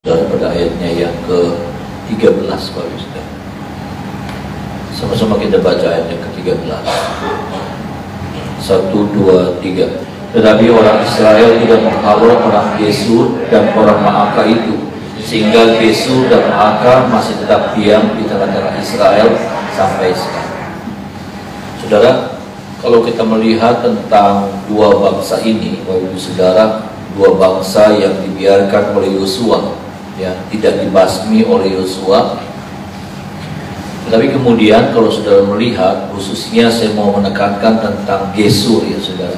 Pada ayatnya yang ke-13, Bapak Ibu Saudara. Sama-sama kita baca ayat yang ke-13. 1, 2, 3. Tetapi orang Israel tidak menghalau orang Gesur dan orang Maaka itu, sehingga Gesur dan Maaka masih tetap diam di tengah-tengah Israel sampai sekarang. Saudara, kalau kita melihat tentang dua bangsa ini, Bapak Ibu Saudara, dua bangsa yang dibiarkan oleh Yosua, ya, tidak dibasmi oleh Yosua. Tetapi kemudian kalau saudara melihat, khususnya saya mau menekankan tentang Gesur, ya saudara,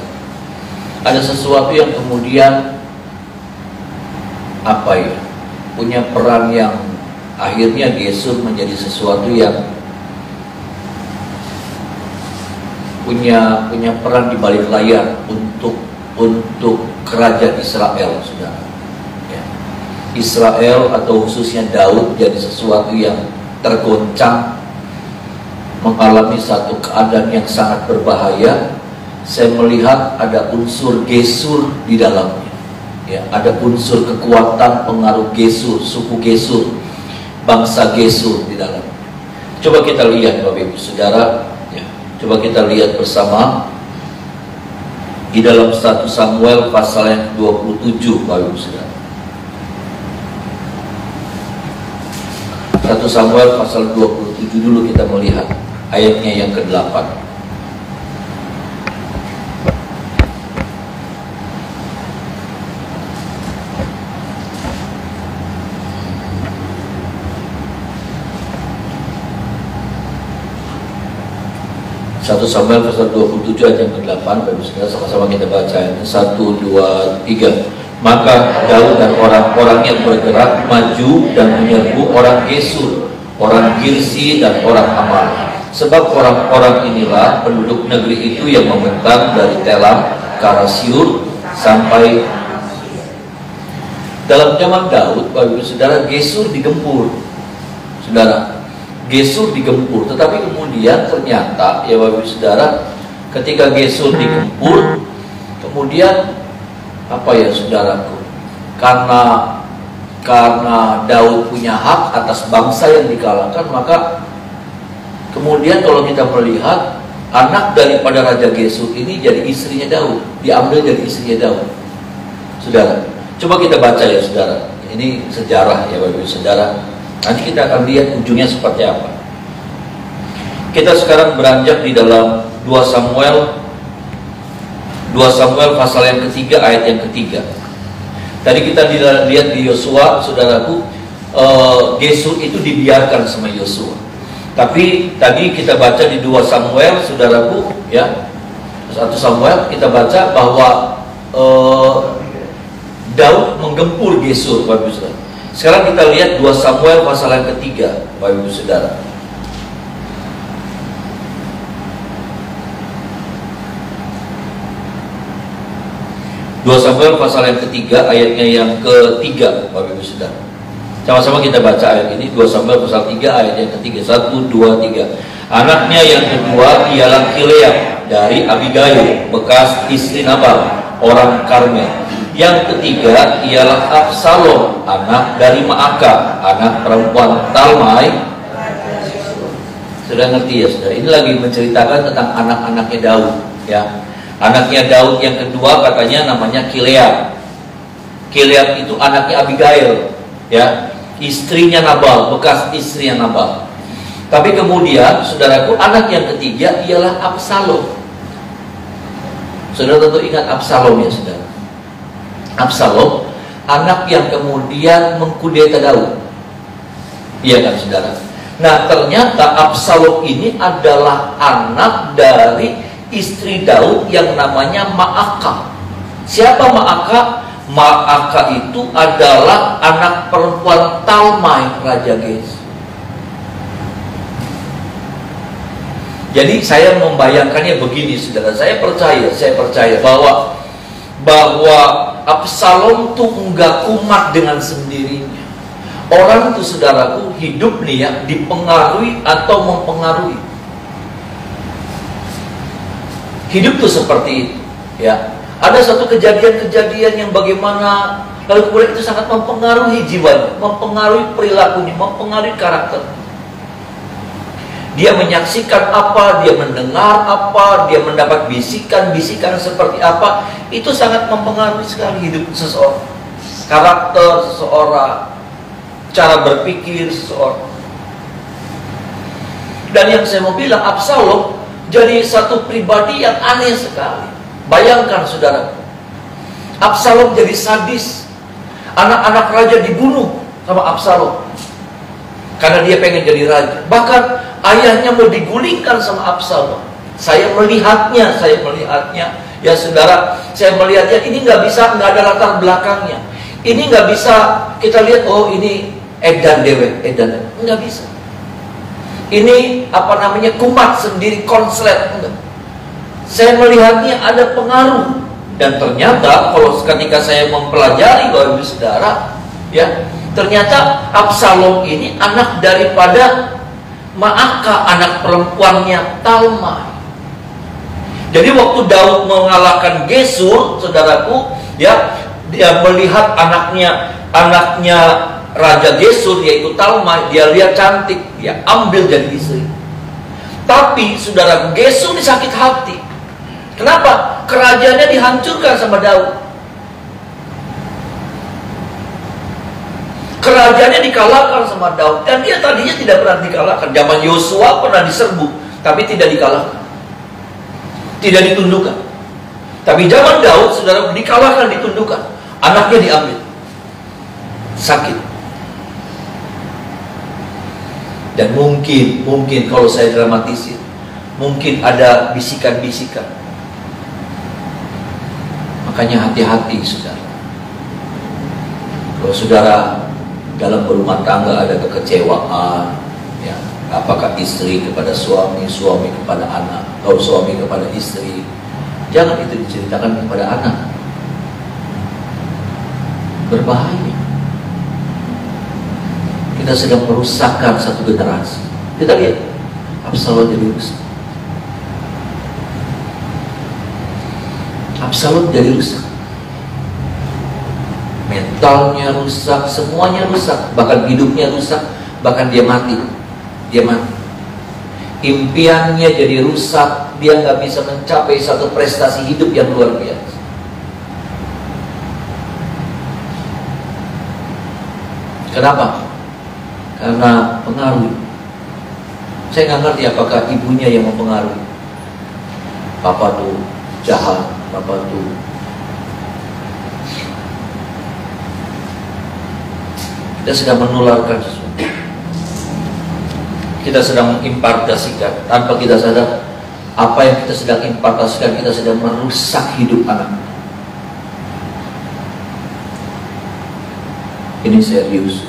ada sesuatu yang kemudian punya peran yang akhirnya Gesur menjadi sesuatu yang punya peran di balik layar untuk kerajaan Israel, saudara. Israel atau khususnya Daud jadi sesuatu yang tergoncang, mengalami satu keadaan yang sangat berbahaya. Saya melihat ada unsur Gesur di dalamnya, ya, ada unsur kekuatan pengaruh Gesur, suku Gesur, bangsa Gesur di dalamnya. Coba kita lihat Bapak Ibu Saudara, ya, coba kita lihat bersama di dalam 1 Samuel pasal yang 27, Bapak Ibu Saudara. 1 Samuel pasal 27 dulu kita melihat ayatnya yang ke-8. Satu Samuel pasal 27 ayat yang ke-8, Bapak Saudara, sama-sama kita baca ayatnya 1, 2, 3. Maka Daud dan orang-orang yang bergerak maju dan menyerbu orang Gesur, orang Girsi dan orang Amal. Sebab orang-orang inilah penduduk negeri itu yang membentang dari Telam, Karasiur sampai dalam zaman Daud. Bapak Ibu Saudara, Gesur digempur, saudara. Gesur digempur, tetapi kemudian ternyata, ya Bapak Ibu Saudara, ketika Gesur digempur, kemudian saudaraku, karena Daud punya hak atas bangsa yang dikalahkan, maka kemudian kalau kita melihat anak daripada Raja Gesur ini jadi istrinya Daud, diambil dari istrinya Daud. Saudara, coba kita baca ya saudara, ini sejarah ya Bapak Ibu Saudara. Nanti kita akan lihat ujungnya seperti apa. Kita sekarang beranjak di dalam 2 Samuel pasal yang ketiga ayat yang ketiga. Tadi kita lihat di Yosua, saudaraku, Gesur itu dibiarkan sama Yosua. Tapi tadi kita baca di 2 Samuel, saudaraku, ya, 1 Samuel kita baca bahwa Daud menggempur Gesur, Bapak Ibu Saudara. Sekarang kita lihat 2 Samuel pasal yang ketiga, Bapak Ibu Saudara. 2 Samuel pasal yang ketiga ayatnya yang ketiga, Bapak Ibu Saudara. Sama-sama kita baca ayat ini, 2 Samuel pasal 3 ayat yang ketiga. 1, 2, 3. Anaknya yang kedua ialah Kileab dari Abigail, bekas istri Nabal, orang Karmel. Yang ketiga ialah Absalom, anak dari Maaka, anak perempuan Talmai. Sudah ngerti ya saudara? Ini lagi menceritakan tentang anak-anaknya Daud, ya. Anaknya Daud yang kedua katanya namanya Kileab. Kileab itu anaknya Abigail, ya, istrinya Nabal, bekas istrinya Nabal. Tapi kemudian, saudaraku, anak yang ketiga ialah Absalom. Saudara tentu ingat Absalom ya saudara. Absalom, anak yang kemudian mengkudeta Daud. Iya kan saudara? Nah, ternyata Absalom ini adalah anak dari istri Daud yang namanya Maakah. Siapa Maakah? Maakah itu adalah anak perempuan Talmai, Raja Gesur. Jadi saya membayangkannya begini, saudara. Saya percaya bahwa Absalom tuh enggak kumat dengan sendirinya. Orang itu, saudaraku, hidup nih ya, dipengaruhi atau mempengaruhi. Hidup tuh seperti itu, ya. Ada satu kejadian-kejadian yang bagaimana, lalu kemudian itu sangat mempengaruhi jiwanya, mempengaruhi perilakunya, mempengaruhi karakter. Dia menyaksikan apa, dia mendengar apa, dia mendapat bisikan-bisikan seperti apa, itu sangat mempengaruhi sekali hidup seseorang, karakter seseorang, cara berpikir seseorang. Dan yang saya mau bilang, Absalom jadi satu pribadi yang aneh sekali. Bayangkan, saudara, Absalom jadi sadis. Anak-anak raja dibunuh sama Absalom karena dia pengen jadi raja. Bahkan ayahnya mau digulingkan sama Absalom. Saya melihatnya, ya saudara, saya melihatnya. Ini nggak ada latar belakangnya. Ini nggak bisa kita lihat, oh ini edan dewek, nggak bisa. Ini kumat sendiri, konslet, enggak. Saya melihatnya ada pengaruh. Dan ternyata kalau ketika saya mempelajari, Bapak Ibu Saudara, ya, ternyata Absalom ini anak daripada Maakah, anak perempuannya Talmai. Jadi waktu Daud mengalahkan Gesur, saudaraku, ya, dia melihat anaknya Raja Gesur, yaitu Talmai, dia lihat cantik, dia ambil jadi istri. Tapi saudara, Gesur disakit hati. Kenapa? Kerajaannya dihancurkan sama Daud. Kerajaannya dikalahkan sama Daud. Dan dia tadinya tidak pernah dikalahkan. Zaman Yosua pernah diserbu, tapi tidak dikalahkan, tidak ditundukkan. Tapi zaman Daud, saudara, dikalahkan, ditundukkan. Anaknya diambil, sakit. Dan mungkin kalau saya dramatisir, mungkin ada bisikan-bisikan. Makanya hati-hati, saudara. Kalau saudara dalam berumah tangga ada kekecewaan, ya, apakah istri kepada suami, suami kepada anak, atau suami kepada istri, jangan itu diceritakan kepada anak. Berbahaya. Kita sedang merusakkan satu generasi. Kita lihat Absalom jadi rusak. Absalom jadi rusak. Mentalnya rusak, semuanya rusak, bahkan hidupnya rusak, bahkan dia mati. Impiannya jadi rusak, dia nggak bisa mencapai satu prestasi hidup yang luar biasa. Kenapa? Karena pengaruh. Saya nggak ngerti apakah ibunya yang mempengaruhi. Papa tuh jahat, papa tuh kita sedang menularkan sesuatu. Kita sedang mengimpartasikan tanpa kita sadar apa yang kita sedang impartasikan. Kita sedang merusak hidup anak. Ini serius.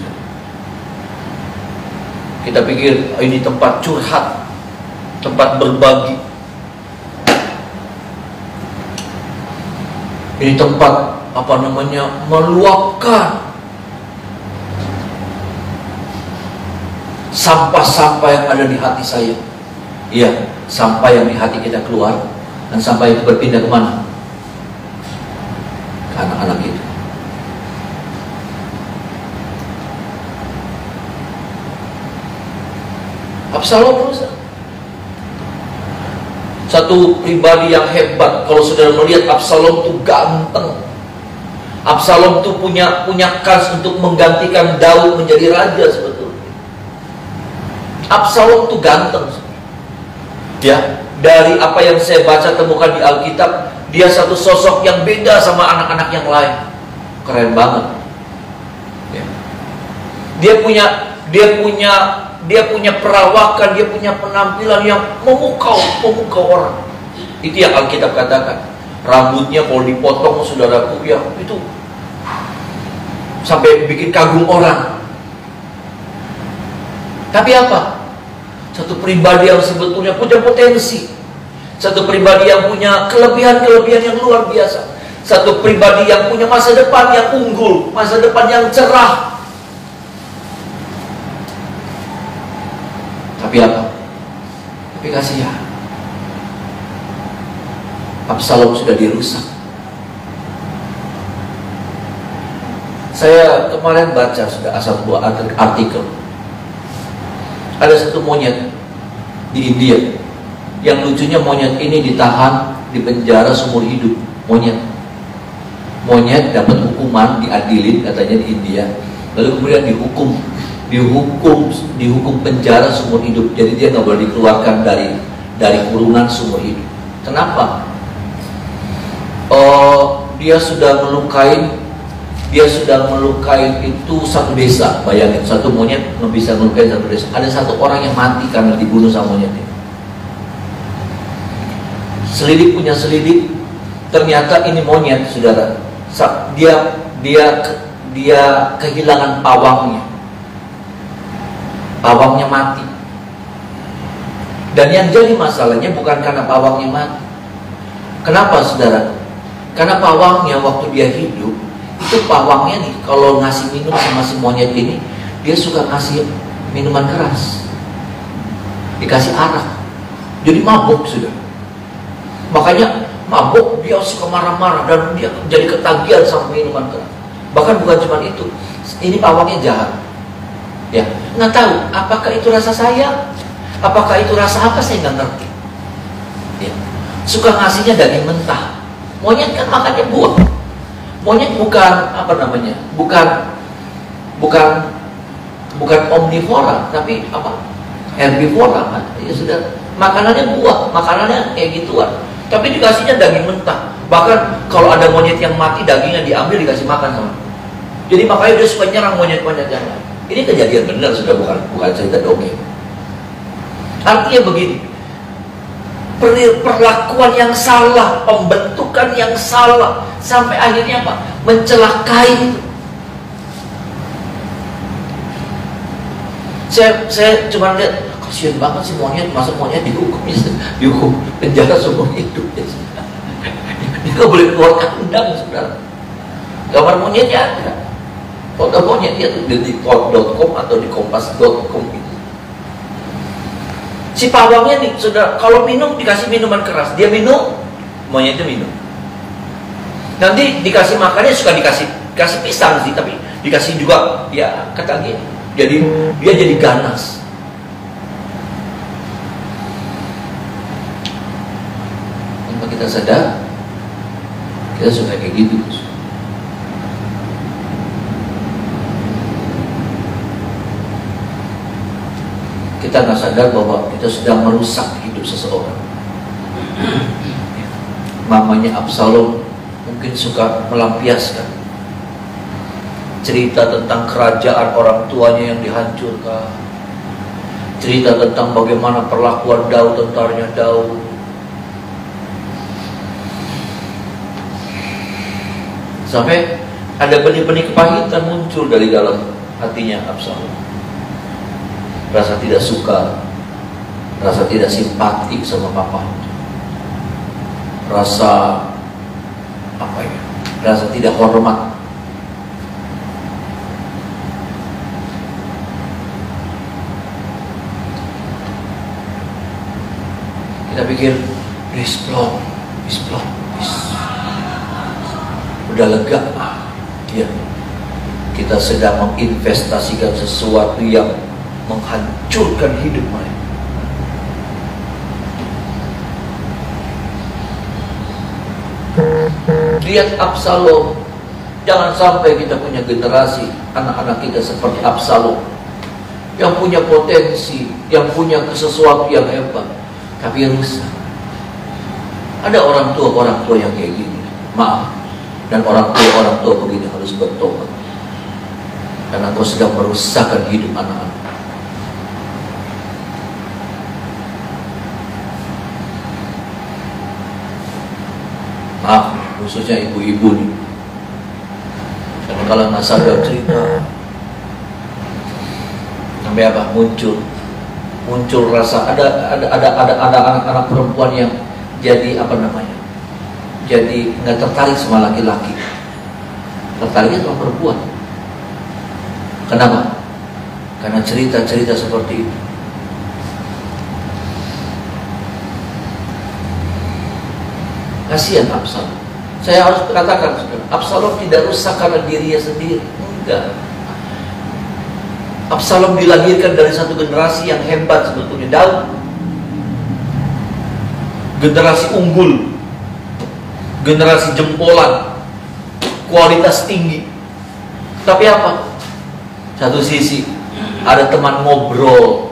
Kita pikir ini tempat curhat, tempat berbagi. Ini tempat meluapkan sampah-sampah yang ada di hati saya. Iya, sampah yang di hati kita keluar, dan sampah itu berpindah kemana? Ke anak-anak itu. Absalom rusak. Satu pribadi yang hebat. Kalau saudara melihat Absalom itu ganteng. Absalom itu punya kans untuk menggantikan Daud menjadi raja sebetulnya. Absalom itu ganteng. Ya, dari apa yang saya baca temukan di Alkitab, dia satu sosok yang beda sama anak-anak yang lain. Keren banget. Ya. dia punya perawakan, dia punya penampilan yang memukau orang. Itu yang Alkitab katakan. Rambutnya kalau dipotong, saudaraku, ya itu sampai bikin kagum orang. Tapi apa? Satu pribadi yang sebetulnya punya potensi, satu pribadi yang punya kelebihan-kelebihan yang luar biasa, satu pribadi yang punya masa depan yang unggul, masa depan yang cerah. Tapi apa? Tapi kasihan, Absalom sudah dirusak. Saya kemarin baca sudah sebuah artikel. Ada satu monyet di India. Yang lucunya monyet ini ditahan di penjara seumur hidup. Monyet dapat hukuman, diadilin katanya di India. Lalu kemudian dihukum penjara seumur hidup. Jadi dia nggak boleh dikeluarkan dari kurungan seumur hidup. Kenapa? Dia sudah melukai itu satu desa. Bayangin, satu monyet bisa melukai satu desa. Ada satu orang yang mati karena dibunuh sama monyet ini. Selidik punya selidik, ternyata ini monyet, saudara. Dia kehilangan pawangnya. Pawangnya mati. Dan yang jadi masalahnya bukan karena pawangnya mati. Kenapa, saudara? Karena pawangnya waktu dia hidup, itu pawangnya nih, kalau ngasih minum sama si monyet ini, dia suka ngasih minuman keras, dikasih arak, jadi mabuk, sudah. Makanya mabuk, dia suka marah-marah dan dia jadi ketagihan sama minuman keras. Bahkan bukan cuma itu, ini pawangnya jahat, ya, nggak tahu apakah itu rasa sayang, apakah itu rasa apa, saya nggak ngerti. Ya. Suka ngasihnya daging mentah. Monyet kan makannya buah. Monyet bukan bukan omnivora, tapi apa? Herbivora kan. Ya sudah, makanannya buah, makanannya kayak gituan. Tapi dikasihnya daging mentah. Bahkan kalau ada monyet yang mati, dagingnya diambil dikasih makan sama. Jadi makanya dia suka nyerang monyet-monyet yang lain. Ini kejadian benar, sudah, bukan cerita dongeng. Artinya begini, perlakuan yang salah, pembentukan yang salah, sampai akhirnya apa? Mencelakai. Saya cuma lihat, kasihan banget sih monyet, masa monyet dihukum penjara seumur hidup. Dia nggak boleh keluar kandang, saudara. Gambar monyetnya ada. Foto monyetnya tuh di .com atau di kompas.com gitu. Si pawangnya nih, saudara, kalau minum dikasih minuman keras, dia minum, monyetnya minum. Nanti dikasih makannya suka dikasih pisang sih, tapi dikasih juga ya ketagihan. Jadi dia jadi ganas. Tanpa kita sadar, kita suka kayak gitu. Kita nggak sadar bahwa kita sedang merusak hidup seseorang. Mamanya Absalom mungkin suka melampiaskan cerita tentang kerajaan orang tuanya yang dihancurkan, cerita tentang bagaimana perlakuan Daud, tentaranya Daud. Sampai ada benih-benih kepahitan muncul dari dalam hatinya Absalom. Rasa tidak suka, rasa tidak simpati sama papa, rasa apa ya, rasa tidak hormat. Kita pikir udah lega, ya. Kita sedang menginvestasikan sesuatu yang menghancurkan hidup mereka. Lihat Absalom. Jangan sampai kita punya generasi anak-anak kita seperti Absalom, yang punya potensi, yang punya sesuatu yang hebat, tapi rusak. Ada orang tua yang kayak gini, maaf. Dan orang tua begini harus bertobat, karena engkau sedang merusakkan hidup anak-anak. khususnya ibu-ibu nih. Karena kalau nggak sadar cerita, sampai apa? Muncul rasa ada anak-anak perempuan yang jadi apa namanya? Jadi nggak tertarik sama laki-laki, tertariknya sama perempuan. Kenapa? Karena cerita-cerita seperti itu. Kasihan Absalom. Saya harus katakan, Absalom tidak rusak karena dirinya sendiri. Enggak. Absalom dilahirkan dari satu generasi yang hebat sebetulnya, Daud. Generasi unggul, generasi jempolan, kualitas tinggi. Tapi apa? Satu sisi ada teman ngobrol.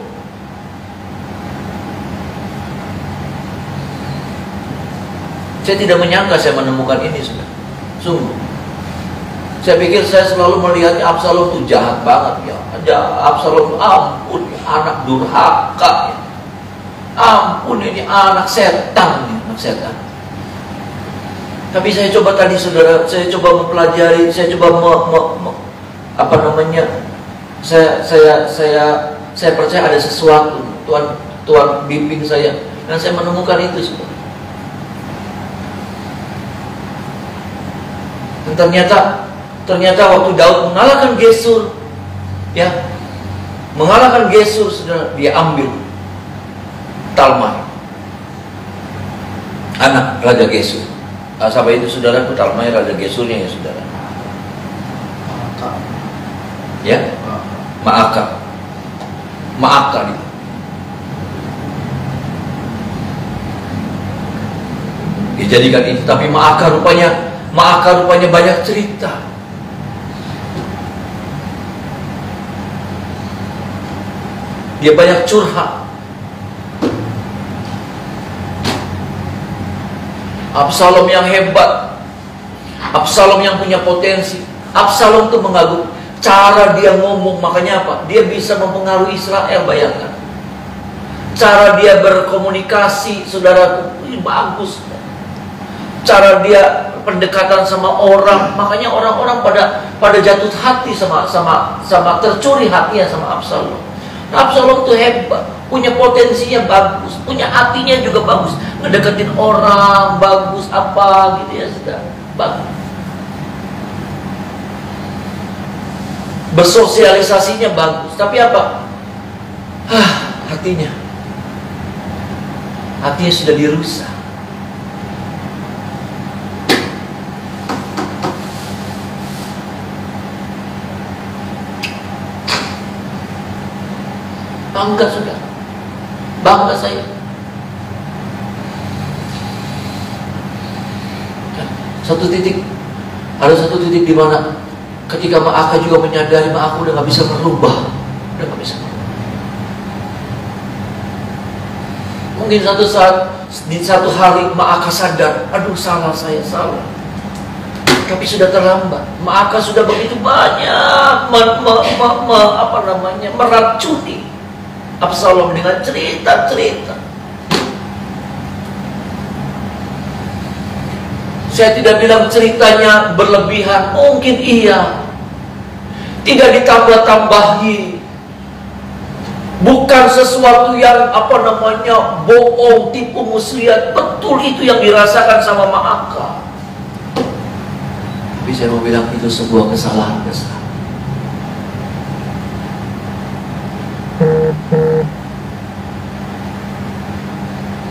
Saya tidak menyangka saya menemukan ini, sudah. Sungguh. Saya pikir saya selalu melihatnya Absalom itu jahat banget ya. Absalom ampun, anak durhaka ya. Ampun, ini anak setan ya, anak setan. Tapi saya coba tadi saudara, saya coba mempelajari, saya coba apa namanya? Saya percaya ada sesuatu. Tuhan bimbing saya dan saya menemukan itu, saudara. Dan ternyata waktu Daud mengalahkan Gesur, ya, mengalahkan Gesur, saudara, dia ambil Talmai, anak Raja Gesur. Siapa itu, saudara? Talmai Raja Gesurnya ya, saudara. Ya, Maaka itu. Dijadikan itu, tapi Maaka rupanya banyak cerita. Dia banyak curhat. Absalom yang hebat, Absalom yang punya potensi. Absalom tuh mengagum cara dia ngomong, makanya apa? Dia bisa mempengaruhi Israel, bayangkan. Cara dia berkomunikasi, saudaraku, ini bagus. Cara dia pendekatan sama orang, makanya orang-orang pada jatuh hati sama tercuri hatinya sama Absalom. Nah, Absalom tuh hebat, punya potensinya bagus, punya hatinya juga bagus, ngedeketin orang bagus, apa gitu ya, sudah bagus. Bersosialisasinya bagus, tapi apa? Hatinya sudah dirusak. Bangga, saudara, bangga saya. Ada satu titik di mana ketika Maaka juga menyadari Maaka udah nggak bisa berubah, Mungkin satu saat, di satu hari Maaka sadar, aduh salah saya, salah. Tapi sudah terlambat. Maaka sudah begitu banyak meracuni Absalom dengan cerita-cerita. Saya tidak bilang ceritanya berlebihan, mungkin iya. Tidak ditambah-tambahi. Bukan sesuatu yang bohong, tipu muslihat. Betul itu yang dirasakan sama Maaka. Tapi saya mau bilang itu sebuah kesalahan besar.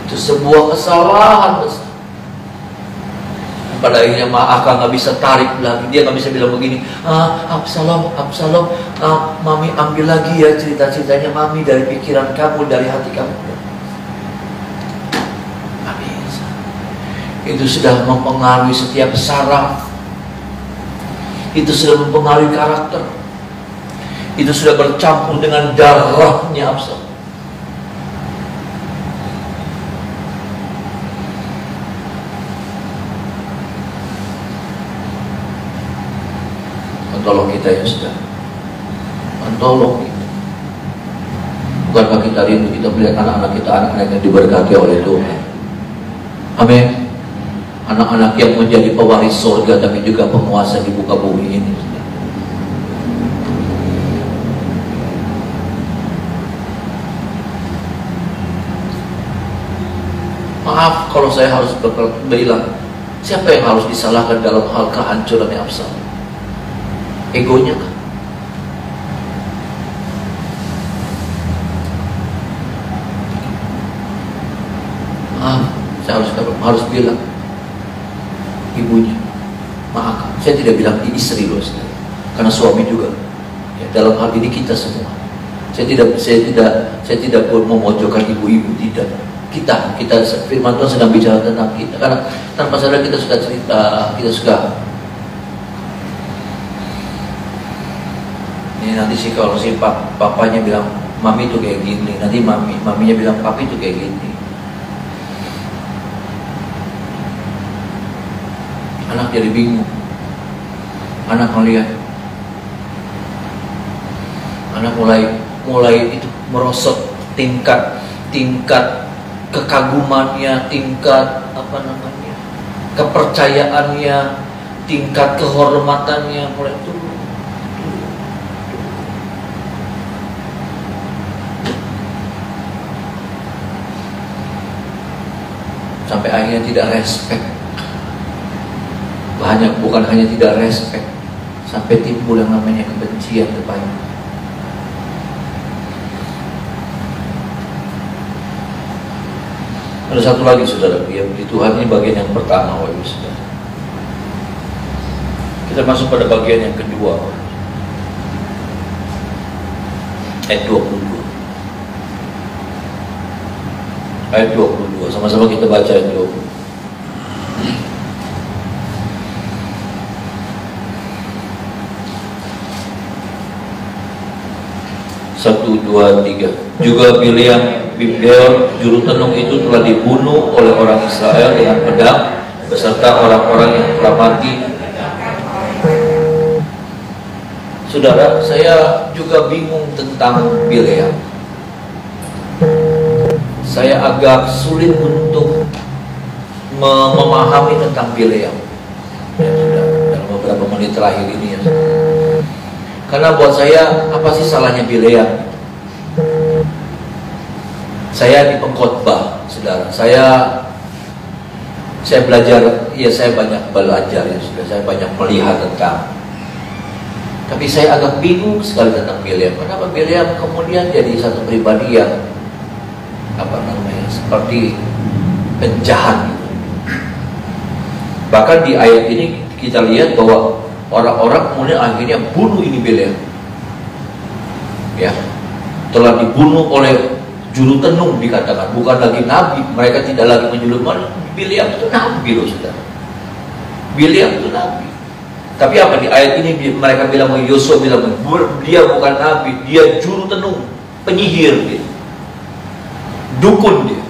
Itu sebuah kesalahan besar. Pada akhirnya Maaka nggak bisa tarik lagi. Dia nggak bisa bilang begini, Absalom, Mami ambil lagi ya cerita-ceritanya Mami dari pikiran kamu, dari hati kamu. Nggak bisa. Itu sudah mempengaruhi setiap saraf. Itu sudah mempengaruhi karakter. Itu sudah bercampur dengan darahnya Absalom. Tolong kita ya, sudah. Tolong kita. Bukankah kita rindu kita melihat anak-anak kita, anak-anak yang diberkati oleh Tuhan. Amin. anak-anak yang menjadi pewaris surga tapi juga penguasa di muka bumi ini. Maaf kalau saya harus bilang, siapa yang harus disalahkan dalam hal kehancuran Absalom? Egonya kan? Maaf, saya harus bilang ibunya. Maaf, saya tidak bilang di istri loh, karena suami juga. Ya, dalam hal ini kita semua. Saya tidak memojokkan ibu-ibu, tidak. Kita firman Tuhan sedang bicara tentang kita, karena tanpa sadar kita suka cerita, kita suka ini nanti sih kalau si papanya bilang mami itu kayak gini, nanti maminya bilang papi itu kayak gini. Anak jadi bingung, anak melihat, anak mulai itu merosot tingkat kekagumannya, tingkat kepercayaannya, tingkat kehormatannya mulai turun. Sampai akhirnya tidak respect. Bukan hanya tidak respect, sampai timbul yang namanya kebencian kepada. Ada satu lagi saudara, yang di Tuhan ini bagian yang pertama, Bapak Ibu Saudara. Kita masuk pada bagian yang kedua, ayat 22. Ayat 22, sama-sama kita baca ayat 22. 1, 2, 3. Juga Bileam bin Beor, juru tenung itu telah dibunuh oleh orang Israel dengan pedang beserta orang-orang yang telah mati. Saudara, saya juga bingung tentang Bileam. Saya agak sulit untuk memahami tentang Bileam. Ya, sudah dalam beberapa menit terakhir ini ya. Karena buat saya, apa sih salahnya Bileam? Saya di pengkhotbah, saudara. Saya belajar, ya saya banyak belajar ya sudah. Saya banyak melihat tentang. Tapi saya agak bingung sekali tentang Bileam. Kenapa Bileam kemudian jadi satu pribadi yang seperti penjahat. Bahkan di ayat ini kita lihat bahwa orang-orang kemudian akhirnya bunuh ini Bileam. Ya, telah dibunuh oleh juru tenung dikatakan, bukan lagi nabi. Mereka tidak lagi menjuluk Bileam itu nabi loh saudara. Bileam itu nabi. Tapi apa di ayat ini mereka bilang, Yosua bilang dia bukan nabi, dia juru tenung, penyihir dia, dukun dia.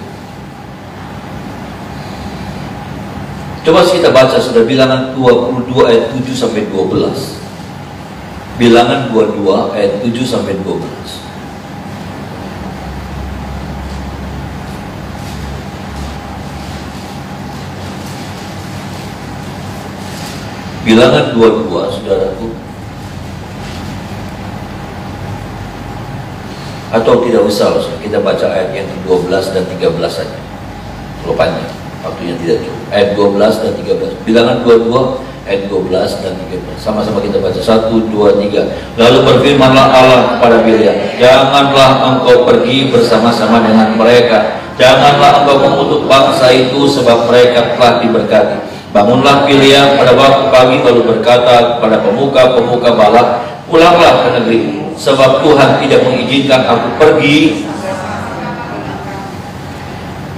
Coba kita baca sudah Bilangan 22 ayat 7 sampai 12. Bilangan 22 ayat 7 sampai 12. Bilangan 22, saudaraku. Atau tidak usah, kita baca ayat yang ke-12 dan 13 saja. Kalau panjang, waktunya tidak cukup. Ayat 12 dan 13. Bilangan 22, ayat 12 dan 13. Sama-sama kita baca. 1, 2, 3. Lalu berfirmanlah Allah kepada Bileam, janganlah engkau pergi bersama-sama dengan mereka. Janganlah engkau mengutuk bangsa itu, sebab mereka telah diberkati. Bangunlah Bileam pada waktu pagi, lalu berkata kepada pemuka-pemuka Balak, pulanglah ke negeri, sebab Tuhan tidak mengizinkan aku pergi.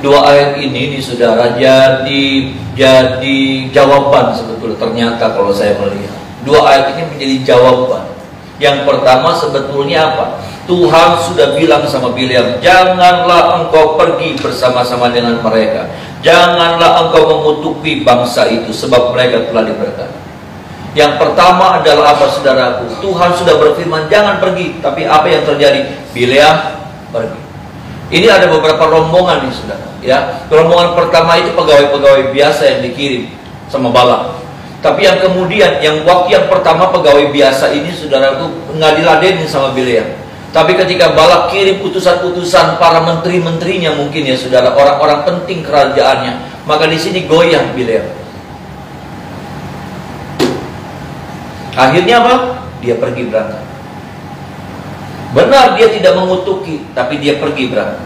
Dua ayat ini saudara jadi jawaban sebetulnya. Ternyata kalau saya melihat dua ayat ini menjadi jawaban. Yang pertama sebetulnya apa? Tuhan sudah bilang sama Bileam, janganlah engkau pergi bersama-sama dengan mereka. Janganlah engkau mengutuki bangsa itu, sebab mereka telah diberkati. Yang pertama adalah apa saudaraku? Tuhan sudah berfirman jangan pergi, tapi apa yang terjadi? Bileam pergi. Ini ada beberapa rombongan nih saudara, ya. Rombongan pertama itu pegawai-pegawai biasa yang dikirim sama Balak. Tapi yang kemudian, waktu yang pertama pegawai biasa ini saudara itu nggak diladenin sama Bileam. Tapi ketika Balak kirim utusan-utusan para menteri-menterinya mungkin ya saudara, orang-orang penting kerajaannya, maka di sini goyah Bileam. Akhirnya apa? Dia pergi berangkat. Benar dia tidak mengutuki, tapi dia pergi berangkat.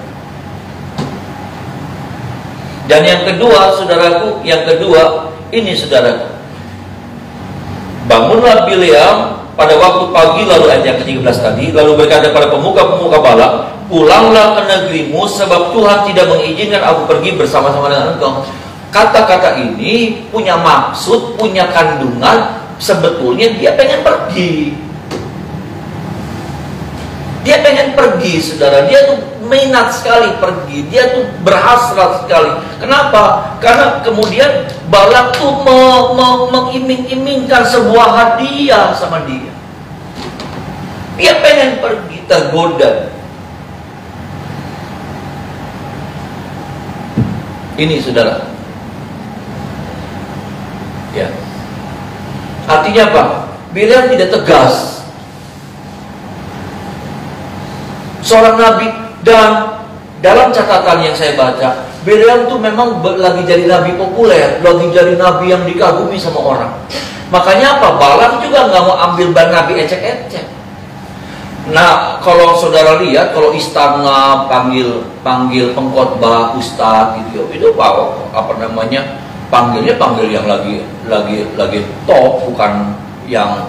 Dan yang kedua, saudaraku, ini saudaraku. Bangunlah Bileam pada waktu pagi, lalu ayat yang ke-13 tadi, lalu berkata pada pemuka-pemuka Balak, pulanglah ke negerimu, sebab Tuhan tidak mengizinkan aku pergi bersama-sama dengan engkau. Kata-kata ini punya maksud, punya kandungan, sebetulnya dia pengen pergi. Dia pengen pergi, saudara. Dia tuh minat sekali pergi. Dia tuh berhasrat sekali. Kenapa? Karena kemudian Balak tuh mengiming-imingkan sebuah hadiah sama dia. Dia pengen pergi, tergoda. Ini saudara. Ya. Artinya apa? Bileam tidak tegas. Seorang nabi, dan dalam catatan yang saya baca, Bileam tuh memang lagi jadi nabi populer, lagi jadi nabi yang dikagumi sama orang. Makanya apa? Balak juga nggak mau ambil nabi ecek-ecek. Nah, kalau saudara lihat, kalau istana panggil pengkhotbah ustadz gitu, itu apa namanya? Panggil yang lagi top, bukan yang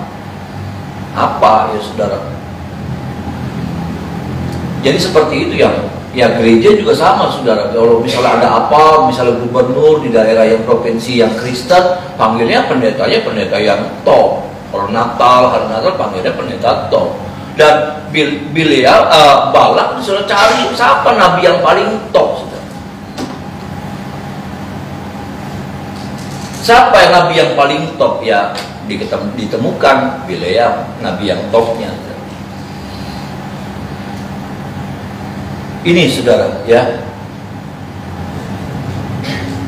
apa ya saudara. Jadi seperti itu ya gereja juga sama saudara. Kalau misalnya ada apa, misalnya gubernur di daerah yang provinsi yang Kristen, panggilnya pendetanya pendeta yang top. Kalau hari Natal panggilnya pendeta top. Dan Balak disuruh cari siapa nabi yang paling top saudara. Siapa yang nabi yang paling top ya ditemukan Bileam, nabi yang topnya. Ini saudara ya.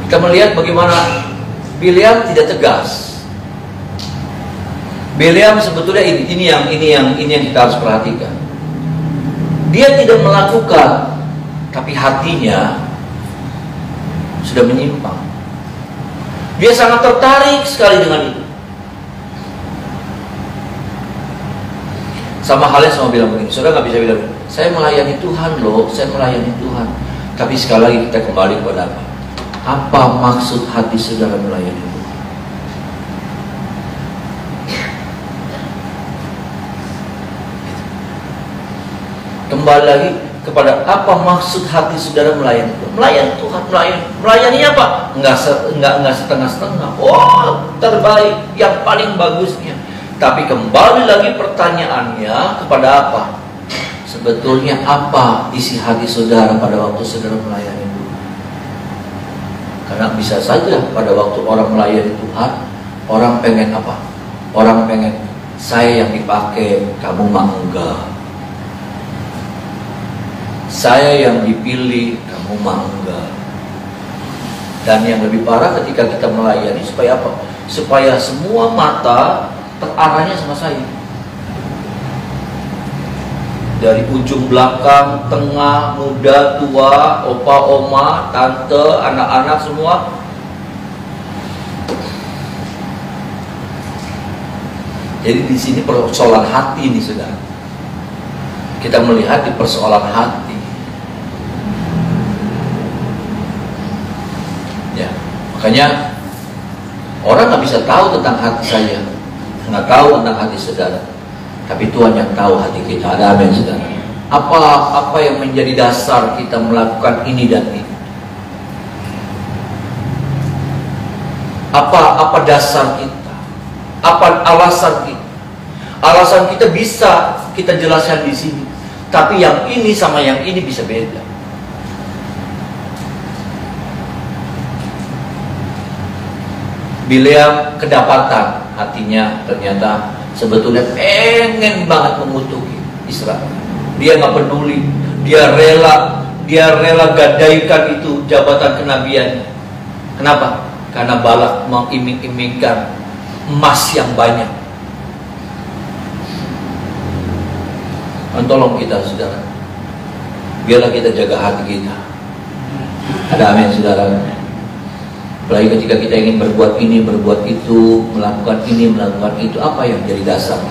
Kita melihat bagaimana Bileam tidak tegas. Bileam sebetulnya ini yang kita harus perhatikan. Dia tidak melakukan, tapi hatinya sudah menyimpang. Dia sangat tertarik sekali dengan itu. Sama halnya sama bilang begini, saudara nggak bisa bilang, saya melayani Tuhan loh, saya melayani Tuhan. Tapi sekali lagi kita kembali kepada apa? Apa maksud hati saudara melayani Tuhan? Kembali lagi kepada apa maksud hati saudara melayani Tuhan? Melayani Tuhan, melayani apa? Enggak setengah-setengah. Oh, terbaik, yang paling bagusnya. Tapi kembali lagi pertanyaannya kepada apa? Sebetulnya apa isi hati saudara pada waktu saudara melayani Tuhan? Karena bisa saja pada waktu orang melayani Tuhan, orang pengen apa? Orang pengen saya yang dipakai, kamu mah enggak. Saya yang dipilih, kamu mah enggak. Dan yang lebih parah ketika kita melayani supaya apa? Supaya semua mata terarahnya sama saya. Dari ujung belakang, tengah, muda, tua, opa, oma, tante, anak-anak semua. Jadi di sini persoalan hati nih saudara. Kita melihat di persoalan hati. Ya, makanya orang nggak bisa tahu tentang hati saya. Nggak tahu tentang hati saudara, tapi Tuhan yang tahu hati kita. Ada amin saudara. Apa yang menjadi dasar kita melakukan ini dan ini? Apa dasar kita? Apa alasan kita? Alasan kita bisa kita jelaskan di sini, tapi yang ini sama yang ini bisa beda. Bileam kedapatan hatinya ternyata sebetulnya pengen banget mengutuki Israel. Dia nggak peduli, dia rela dia rela gadaikan itu jabatan kenabiannya. Kenapa? Karena Balak mengiming-imingkan emas yang banyak. Tolong kita, saudara, biarlah kita jaga hati kita. Ada amin, saudara. Apalagi ketika kita ingin berbuat ini, berbuat itu, melakukan ini, melakukan itu, apa yang jadi dasar?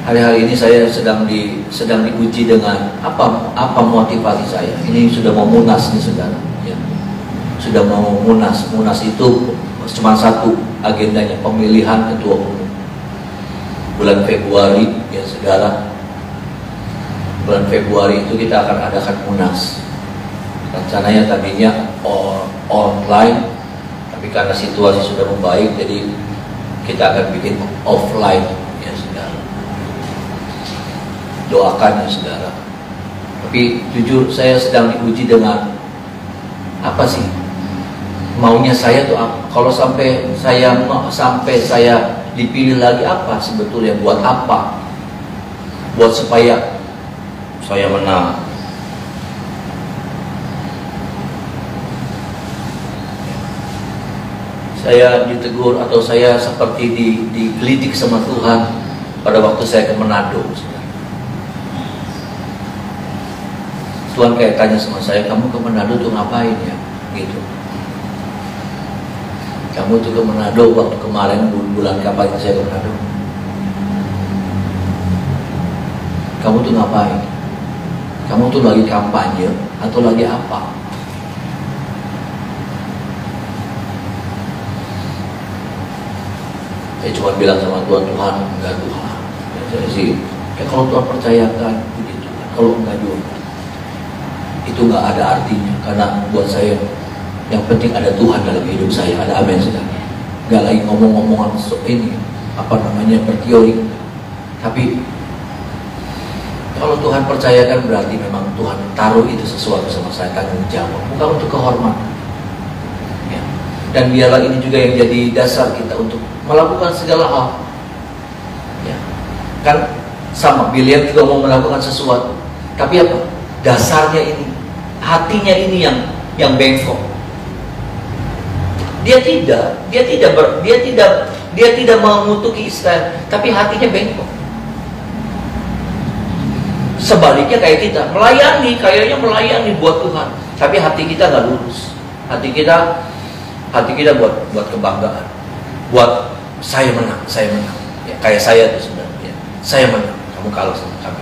Hari-hari ini saya sedang diuji dengan apa motivasi saya. Ini sudah mau munas nih, saudara. Ya. Sudah mau munas. Munas itu cuma satu agendanya, pemilihan ketua umum. Bulan Februari, ya saudara. Bulan Februari itu kita akan adakan munas. Rencananya tadinya online, tapi karena situasi sudah membaik, jadi kita akan bikin offline, ya saudara. Doakan ya saudara. Tapi jujur saya sedang diuji dengan apa sih maunya saya tuh apa? Kalau sampai saya dipilih lagi, apa sebetulnya, buat apa? Buat supaya saya menang. Saya ditegur atau saya seperti digelitik sama Tuhan pada waktu saya ke Manado. Tuhan kayak tanya sama saya, kamu ke Manado tuh ngapain ya? Gitu. Kamu tuh ke Manado waktu kemarin bulan kapan saya ke Manado? Kamu tuh ngapain? Kamu tuh lagi kampanye atau lagi apa? Saya cuma bilang sama Tuhan, enggak Tuhan. Saya sih, ya kalau Tuhan percayakan, begitu. Kalau enggak juga, itu enggak ada artinya. Karena buat saya, yang penting ada Tuhan dalam hidup saya. Ada amin sedang. Enggak lagi ngomong-ngomongan ini, berteori. Tapi kalau Tuhan percayakan, berarti memang Tuhan taruh itu sesuatu sama saya, tanggung jawab, bukan untuk kehormatan. Ya. Dan biarlah ini juga yang jadi dasar kita untuk melakukan segala hal. Ya. Kan sama, Biliam juga mau melakukan sesuatu. Tapi apa? Dasarnya ini, hatinya ini yang bengkok. Dia tidak mengutuki Israel, tapi hatinya bengkok. Sebaliknya kayak kita, kayaknya melayani buat Tuhan, tapi hati kita nggak lurus. Hati kita buat kebanggaan, buat saya menang. Ya, kayak saya tuh sebenarnya, ya, saya menang, kamu kalah sama kami,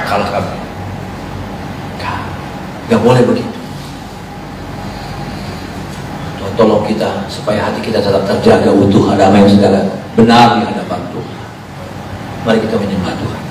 kalah kami. Nggak boleh begitu. Tolong kita supaya hati kita tetap terjaga utuh, ada yang saudara, benar di hadapan Tuhan. Mari kita menyembah Tuhan.